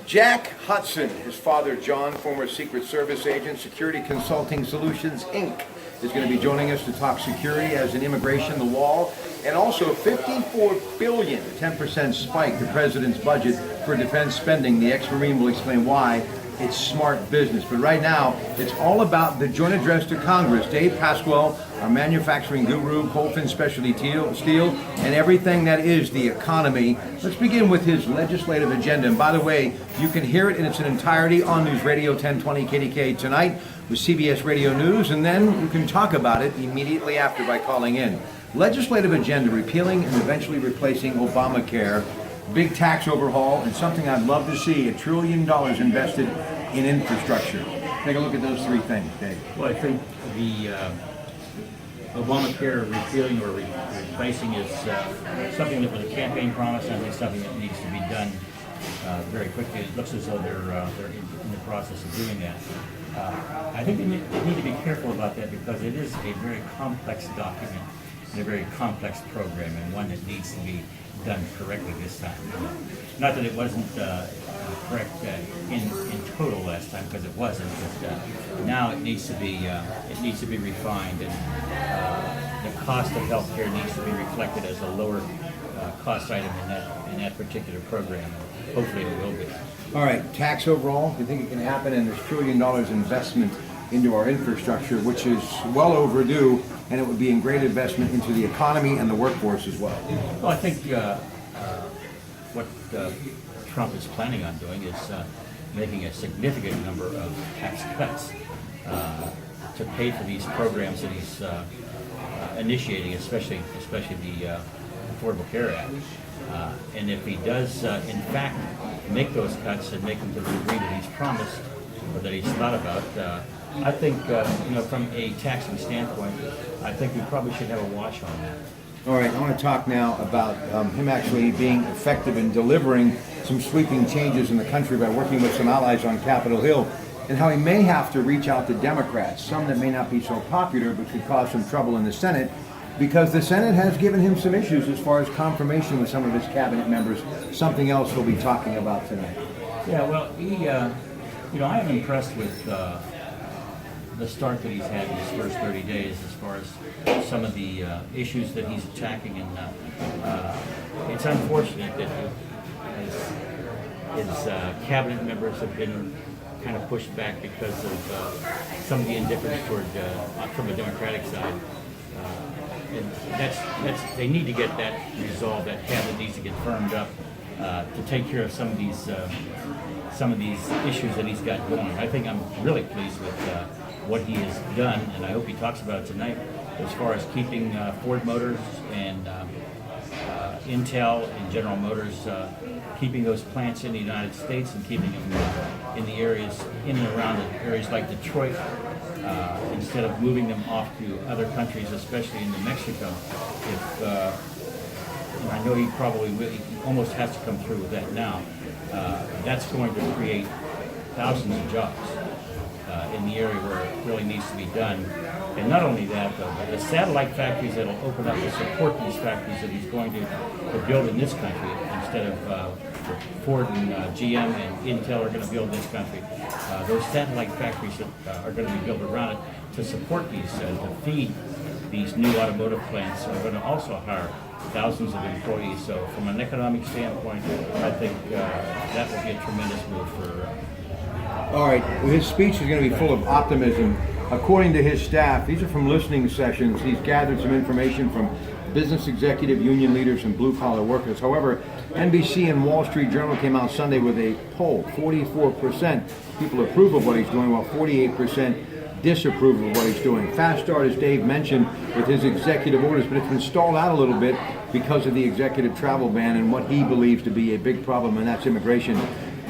Jack Hudson, his father John, former Secret Service agent, Security Consulting Solutions, Inc., is going to be joining us to talk security as an immigration, the wall, and also $54 billion, 10% spike, the president's budget for defense spending. The ex-Marine will explain why it's smart business. But right now, it's all about the joint address to Congress. Dave Pasquale, our manufacturing guru, Colfin Specialty Steel, and everything that is the economy. Let's begin with his legislative agenda. And by the way, you can hear it in its entirety on News Radio 1020 KDK tonight with CBS Radio News, and then you can talk about it immediately after by calling in. Legislative agenda, repealing and eventually replacing Obamacare, big tax overhaul, and something I'd love to see, $1 trillion invested in infrastructure. Take a look at those three things, Dave. Well, I think the Obamacare repealing or replacing is something that was a campaign promise, and I think something that needs to be done very quickly. It looks as though they're in the process of doing that. I think they need to be careful about that because it is a very complex document and a very complex program, and one that needs to be done correctly this time. Not that it wasn't correct in total last time, because it wasn't. But now it needs to be refined, and the cost of health care needs to be reflected as a lower cost item in that particular program. And hopefully, it will be. All right, tax overall. Do you think it can happen? And there's $1 trillion investment into our infrastructure, which is well overdue, and it would be in great investment into the economy and the workforce as well. Well, I think what Trump is planning on doing is making a significant number of tax cuts to pay for these programs that he's initiating, especially the Affordable Care Act. And if he does, in fact, make those cuts and make them to the degree that he's promised or that he's thought about, I think, from a taxing standpoint, I think we probably should have a wash on that. All right, I want to talk now about him actually being effective in delivering some sweeping changes in the country by working with some allies on Capitol Hill, and how he may have to reach out to Democrats, some that may not be so popular but could cause some trouble in the Senate, because the Senate has given him some issues as far as confirmation with some of his cabinet members, something else he'll be talking about tonight. Yeah, well, I am impressed with the start that he's had in his first 30 days as far as some of the issues that he's attacking, and it's unfortunate that his cabinet members have been kind of pushed back because of some of the indifference toward from the Democratic side. And they need to get that resolved. That cabinet needs to get firmed up to take care of some of these issues that he's got going. I think I'm really pleased with what he has done, and I hope he talks about it tonight, as far as keeping Ford Motors and Intel and General Motors, keeping those plants in the United States and keeping them in the areas, in and around areas like Detroit, instead of moving them off to other countries, especially into Mexico. And I know he probably will, he almost has to come through with that now. That's going to create thousands of jobs in the area where it really needs to be done. And not only that, though, but the satellite factories that will open up to support these factories that he's going to build in this country, instead of Ford and GM and Intel are going to build in this country. Those satellite factories that are going to be built around it to support these, to feed these new automotive plants, are going to also hire thousands of employees. So from an economic standpoint, I think that will be a tremendous move for. All right, well, his speech is going to be full of optimism. According to his staff, these are from listening sessions. He's gathered some information from business executive, union leaders, and blue-collar workers. However, NBC and Wall Street Journal came out Sunday with a poll. 44% people approve of what he's doing, while 48% disapprove of what he's doing. Fast start, as Dave mentioned, with his executive orders, but it's been stalled out a little bit because of the executive travel ban and what he believes to be a big problem, and that's immigration.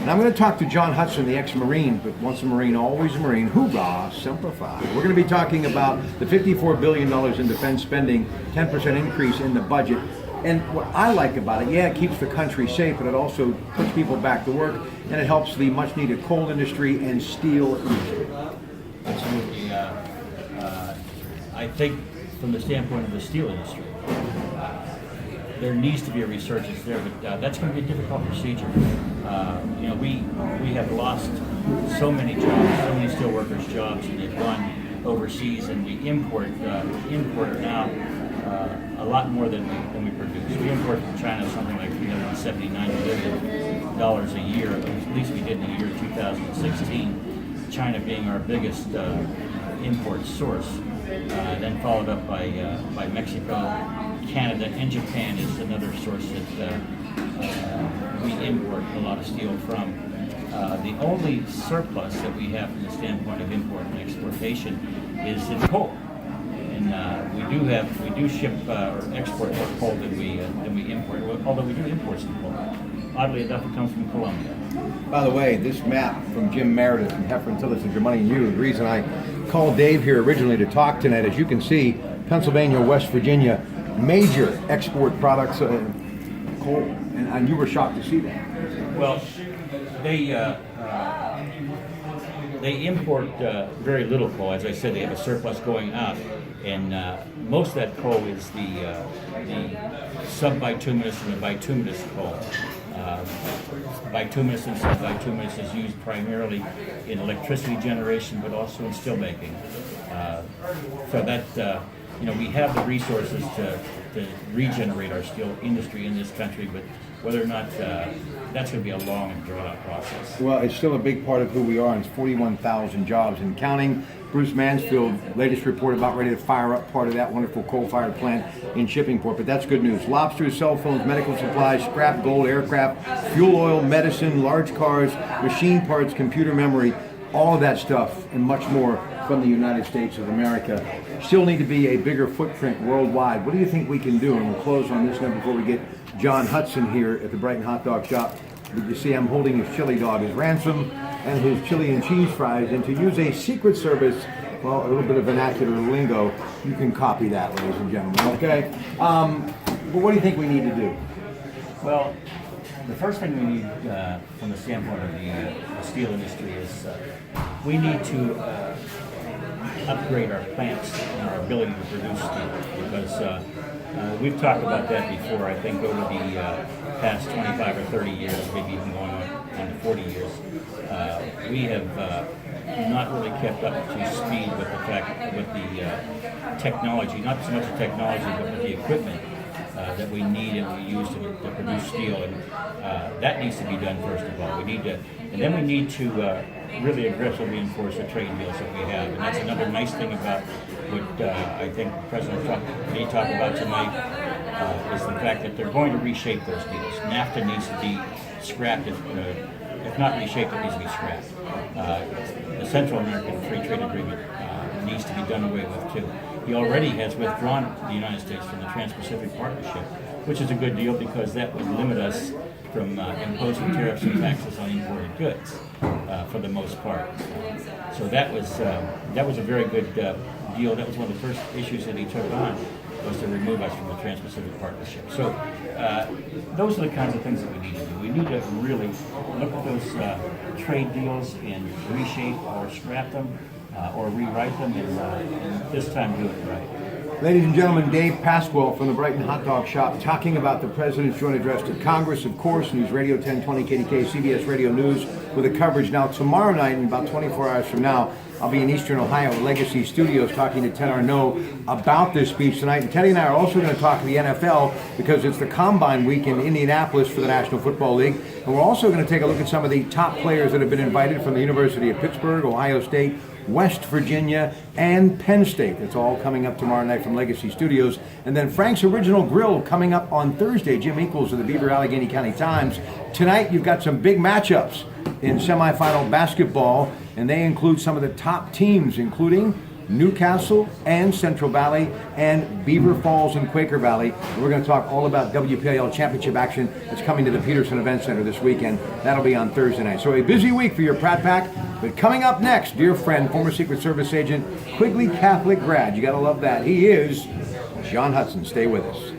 And I'm going to talk to John Hudson, the ex-Marine, but once a Marine, always a Marine. Hoorah, simplify. We're going to be talking about the $54 billion in defense spending, 10% increase in the budget. And what I like about it, it keeps the country safe, but it also puts people back to work, and it helps the much-needed coal industry and steel industry. Absolutely. I think from the standpoint of the steel industry, there needs to be a resurgence there, but that's going to be a difficult procedure. have lost so many jobs, so many steelworkers' jobs, and they've gone overseas, and we import now a lot more than we produce. We import from China something like $379 billion a year, at least we did in the year 2016, China being our biggest import source, then followed up by Mexico. Canada and Japan is another source that we import a lot of steel from. The only surplus that we have from the standpoint of import and exportation is in coal. And we do ship or export more coal than we import, although we do import some coal. Oddly enough, it comes from Colombia. By the way, this map from Jim Meredith from Heifer and Tillis and Your Money and You, the reason I called Dave here originally to talk tonight, as you can see, Pennsylvania, West Virginia, major export products, coal, and you were shocked to see that. Well, they import very little coal. As I said, they have a surplus going out, and most of that coal is the subbituminous and the bituminous coal. Bituminous and subbituminous is used primarily in electricity generation, but also in steel making. So that we have the resources to regenerate our steel industry in this country, but whether or not that's going to be a long and drawn-out process. Well, it's still a big part of who we are, and it's 41,000 jobs and counting. Bruce Mansfield, latest report about ready to fire up part of that wonderful coal-fired plant in Shippingport, but that's good news. Lobsters, cell phones, medical supplies, scrap, gold, aircraft, fuel oil, medicine, large cars, machine parts, computer memory, all of that stuff and much more from the United States of America. Still need to be a bigger footprint worldwide. What do you think we can do? And we'll close on this now before we get John Hudson here at the Brighton Hot Dog Shop. You see I'm holding his chili dog as ransom and his chili and cheese fries. And to use a Secret Service, well, a little bit of vernacular lingo, you can copy that, ladies and gentlemen, okay? But what do you think we need to do? Well, the first thing we need from the standpoint of the steel industry is we need to upgrade our plants and our ability to produce steel, because we've talked about that before. I think over the past 25 or 30 years, maybe even going on to 40 years, we have not really kept up to speed with the technology, not so much the technology, but with the equipment that we need and we use to produce steel, and that needs to be done first of all. And then we need to really aggressively enforce the trade deals that we have, and that's another nice thing about what I think President Trump may talk about tonight, is the fact that they're going to reshape those deals. NAFTA needs to be scrapped, if not reshaped, it needs to be scrapped. The Central American Free Trade Agreement needs to be done away with too. He already has withdrawn the United States from the Trans-Pacific Partnership, which is a good deal because that would limit us from imposing tariffs and taxes on imported goods for the most part. So that was a very good deal. That was one of the first issues that he took on, was to remove us from the Trans-Pacific Partnership. So those are the kinds of things that we need to do. We need to really look at those trade deals and reshape or scrap them or rewrite them, and this time do it right. Ladies and gentlemen, Dave Pasquale from the Brighton Hot Dog Shop talking about the President's joint address to Congress, of course, News Radio 1020 KDK, CBS Radio News with the coverage. Now, tomorrow night, in about 24 hours from now, I'll be in Eastern Ohio at Legacy Studios talking to Ted Arnaud about this speech tonight. And Teddy and I are also going to talk to the NFL because it's the Combine week in Indianapolis for the National Football League. And we're also going to take a look at some of the top players that have been invited from the University of Pittsburgh, Ohio State, West Virginia, and Penn State. That's all coming up tomorrow night from Legacy Studios. And then Frank's Original Grill coming up on Thursday. Jim Equals of the Beaver Allegheny County Times. Tonight, you've got some big matchups in semifinal basketball, and they include some of the top teams, including Newcastle and Central Valley and Beaver Falls and Quaker Valley. And we're going to talk all about WPIL championship action that's coming to the Peterson Event Center this weekend. That'll be on Thursday night. So a busy week for your Pratt Pack. But coming up next, dear friend, former Secret Service agent, Quigley Catholic grad. You got to love that. He is John Hudson. Stay with us.